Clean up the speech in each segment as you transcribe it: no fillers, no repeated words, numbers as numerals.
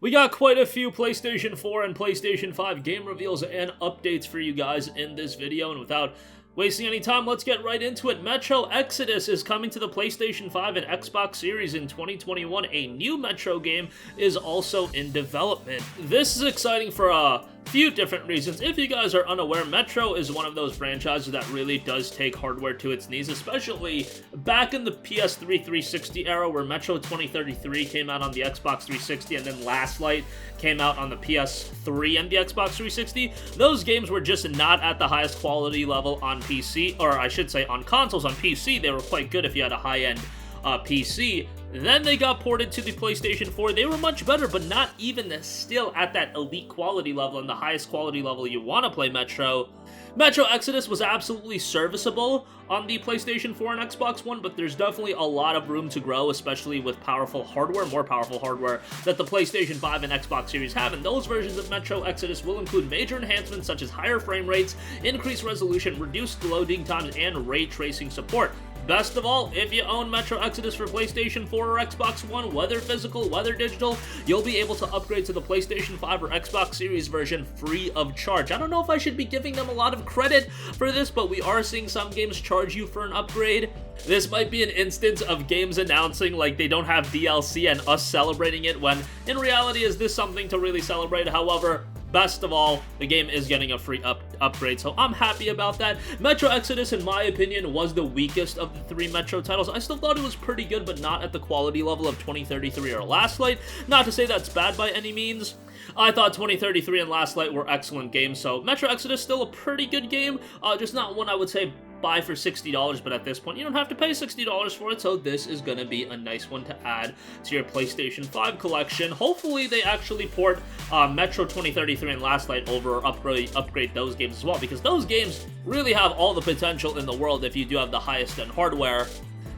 We got quite a few PlayStation 4 and PlayStation 5 game reveals and updates for you guys in this video, and without wasting any time, let's get right into it. Metro Exodus is coming to the PlayStation 5 and Xbox Series in 2021. A new Metro game is also in development. This is exciting for a few different reasons. If you guys are unaware, Metro is one of those franchises that really does take hardware to its knees, especially back in the PS3 360 era where Metro 2033 came out on the Xbox 360 and then Last Light came out on the PS3 and the Xbox 360. Those games were just not at the highest quality level on PC, or I should say on consoles. On PC, they were quite good if you had a high-end PC. Then they got ported to the PlayStation 4. They were much better, but not even still at that elite quality level and the highest quality level you want to play Metro. Metro Exodus was absolutely serviceable on the PlayStation 4 and Xbox One, but there's definitely a lot of room to grow, especially with powerful hardware, more powerful hardware that the PlayStation 5 and Xbox Series have, and those versions of Metro Exodus will include major enhancements such as higher frame rates, increased resolution, reduced loading times, and ray tracing support. Best of all, if you own Metro Exodus for PlayStation 4 or Xbox One, whether physical, whether digital, you'll be able to upgrade to the PlayStation 5 or Xbox Series version free of charge. I don't know if I should be giving them a lot of credit for this, but we are seeing some games charge you for an upgrade. This might be an instance of games announcing like they don't have DLC and us celebrating it, when in reality is this something to really celebrate. However, best of all, the game is getting a free upgrade, so I'm happy about that. Metro Exodus, in my opinion, was the weakest of the three Metro titles. I still thought it was pretty good, but not at the quality level of 2033 or Last Light. Not to say that's bad by any means. I thought 2033 and Last Light were excellent games, so Metro Exodus still a pretty good game, just not one I would say buy for $60, but at this point you don't have to pay $60 for it, so this is going to be a nice one to add to your PlayStation 5 collection. Hopefully they actually port Metro 2033 and Last Light over, or upgrade those games as well, because those games really have all the potential in the world if you do have the highest end hardware.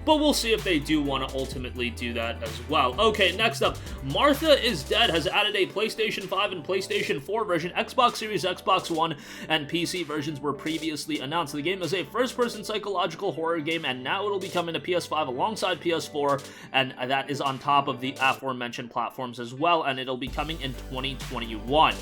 But we'll see if they do want to ultimately do that as well. Okay, next up, Martha is Dead has added a PlayStation 5 and PlayStation 4 version. Xbox Series, Xbox One, and PC versions were previously announced. The game is a first-person psychological horror game, and now it'll be coming to PS5 alongside PS4, and that is on top of the aforementioned platforms as well, and it'll be coming in 2021.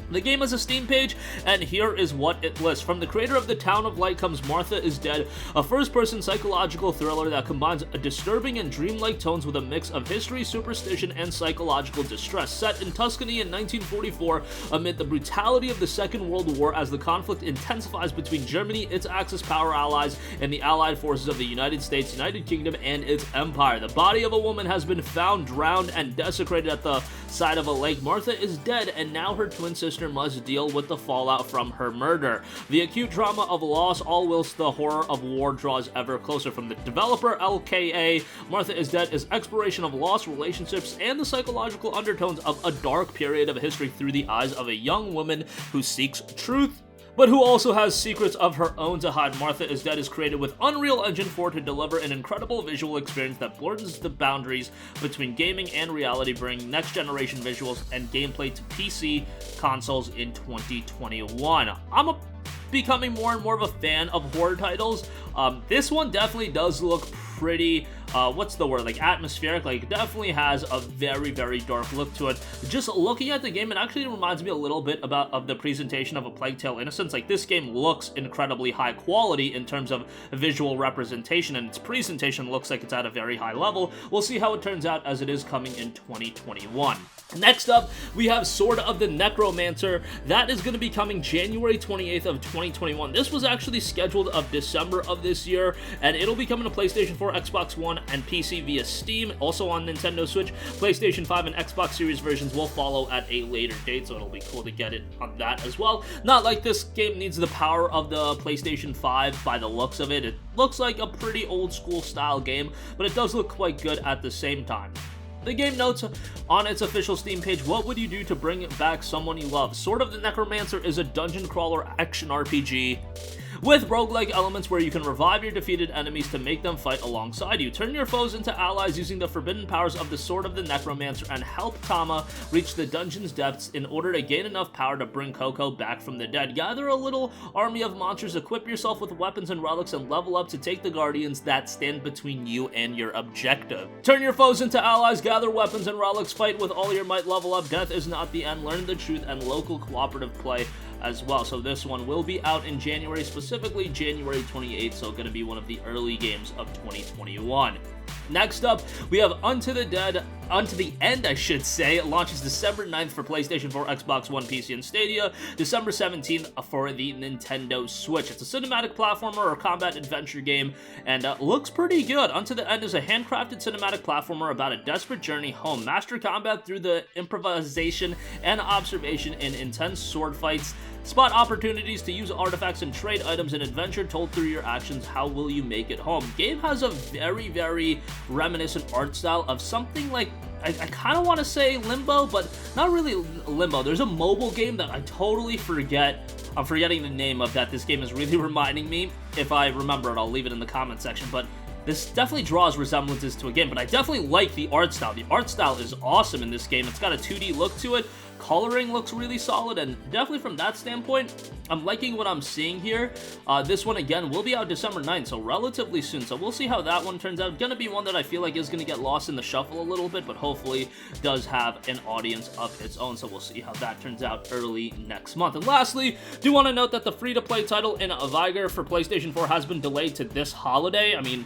The game has a Steam page, and here is what it lists. From the creator of The Town of Light comes Martha is Dead, a first-person psychological thriller that combines a disturbing and dreamlike tones with a mix of history, superstition, and psychological distress. Set in Tuscany in 1944, amid the brutality of the Second World War as the conflict intensifies between Germany, its Axis power allies, and the allied forces of the United States, United Kingdom, and its empire. The body of a woman has been found drowned and desecrated at the side of a lake. Martha is dead, and now her twin sister must deal with the fallout from her murder. The acute drama of loss, all whilst the horror of war draws ever closer. From the developer LKA, Martha is Dead is exploration of lost relationships and the psychological undertones of a dark period of history through the eyes of a young woman who seeks truth, but who also has secrets of her own to hide. Martha is Dead is created with Unreal Engine 4 to deliver an incredible visual experience that blurs the boundaries between gaming and reality, bringing next-generation visuals and gameplay to PC consoles in 2021. I'm becoming more and more of a fan of horror titles. This one definitely does look pretty, what's the word, like atmospheric. Like, definitely has a very, very dark look to it. Just looking at the game, it actually reminds me a little bit of the presentation of A Plague Tale: Innocence. Like, this game looks incredibly high quality in terms of visual representation, and its presentation looks like it's at a very high level. We'll see how it turns out, as it is coming in 2021. Next up, we have Sword of the Necromancer. That is going to be coming January 28th of 2021. This was actually scheduled of December of this year, and it'll be coming to PlayStation 4, Xbox One, and PC via Steam, also on Nintendo Switch. PlayStation 5 and Xbox Series versions will follow at a later date, so it'll be cool to get it on that as well. Not like this game needs the power of the PlayStation 5 by the looks of it. It looks like a pretty old school style game, but it does look quite good at the same time. The game notes on its official Steam page, what would you do to bring back someone you love? Sword of the Necromancer is a dungeon crawler action RPG with roguelike elements where you can revive your defeated enemies to make them fight alongside you. Turn your foes into allies using the forbidden powers of the Sword of the Necromancer and help Tama reach the dungeon's depths in order to gain enough power to bring Coco back from the dead. Gather a little army of monsters, equip yourself with weapons and relics, and level up to take the guardians that stand between you and your objective. Turn your foes into allies, gather weapons and relics, fight with all your might, level up. Death is not the end. Learn the truth and local cooperative play as well. So this one will be out in January, specifically January 28th, so going to be one of the early games of 2021. Next up, we have Unto the End, I should say. It launches December 9th for PlayStation 4, Xbox One, PC, and Stadia. December 17th for the Nintendo Switch. It's a cinematic platformer or combat adventure game, and looks pretty good. Unto the End is a handcrafted cinematic platformer about a desperate journey home. Master combat through the improvisation and observation in intense sword fights. Spot opportunities to use artifacts and trade items in adventure told through your actions. How will you make it home? Game has a very, very reminiscent art style of something like, I kind of want to say Limbo, but not really Limbo. There's a mobile game that I totally forget. I'm forgetting the name of that. This game is really reminding me. If I remember it, I'll leave it in the comment section, but this definitely draws resemblances to a game, but I definitely like the art style. The art style is awesome in this game. It's got a 2D look to it. Coloring looks really solid, and definitely from that standpoint, I'm liking what I'm seeing here. This one, again, will be out December 9th, so relatively soon, so we'll see how that one turns out. Gonna be one that I feel like is gonna get lost in the shuffle a little bit, but hopefully does have an audience of its own, so we'll see how that turns out early next month. And lastly, do want to note that the free-to-play title in Vigor for PlayStation 4 has been delayed to this holiday. I mean,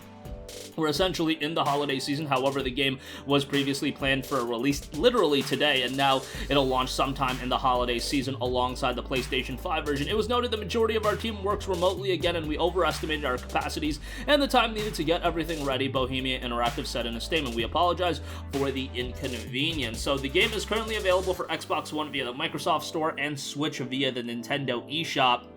we're essentially in the holiday season. However, the game was previously planned for a release literally today, and now it'll launch sometime in the holiday season alongside the PlayStation 5 version. It was noted the majority of our team works remotely again, and we overestimated our capacities and the time needed to get everything ready, Bohemia Interactive said in a statement. We apologize for the inconvenience. So the game is currently available for Xbox One via the Microsoft Store and Switch via the Nintendo eShop.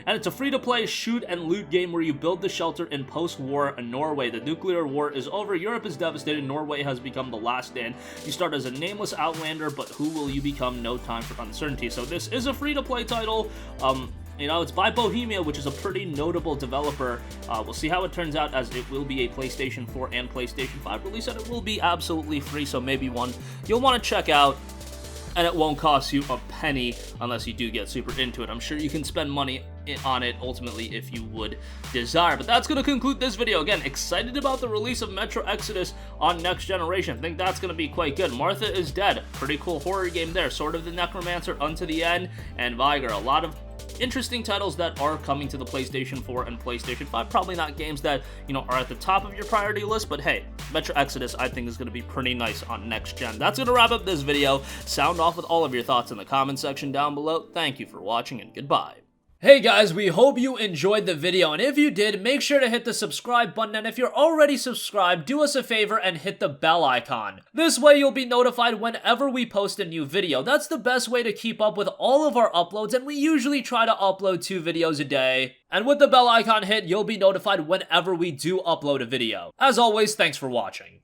And it's a free-to-play shoot and loot game where you build the shelter in post-war Norway. The nuclear war is over, Europe is devastated, Norway has become the last stand. You start as a nameless outlander, but who will you become? No time for uncertainty. So this is a free-to-play title. You know, it's by Bohemia, which is a pretty notable developer. We'll see how it turns out, as it will be a PlayStation 4 and PlayStation 5 release, and it will be absolutely free, so maybe one you'll want to check out. And it won't cost you a penny unless you do get super into it. I'm sure you can spend money on it ultimately if you would desire. But that's going to conclude this video. Again, excited about the release of Metro Exodus on Next Generation. I think that's going to be quite good. Martha is Dead. Pretty cool horror game there. Sword of the Necromancer, Unto the End, and Vigor. A lot of interesting titles that are coming to the PlayStation 4 and PlayStation 5. Probably not games that, you know, are at the top of your priority list, but hey, Metro Exodus I think is going to be pretty nice on next gen. That's going to wrap up this video. Sound off with all of your thoughts in the comment section down below. Thank you for watching, and goodbye. Hey guys, we hope you enjoyed the video, and if you did, make sure to hit the subscribe button, and if you're already subscribed, do us a favor and hit the bell icon. This way you'll be notified whenever we post a new video. That's the best way to keep up with all of our uploads, and we usually try to upload 2 videos a day. And with the bell icon hit, you'll be notified whenever we do upload a video. As always, thanks for watching.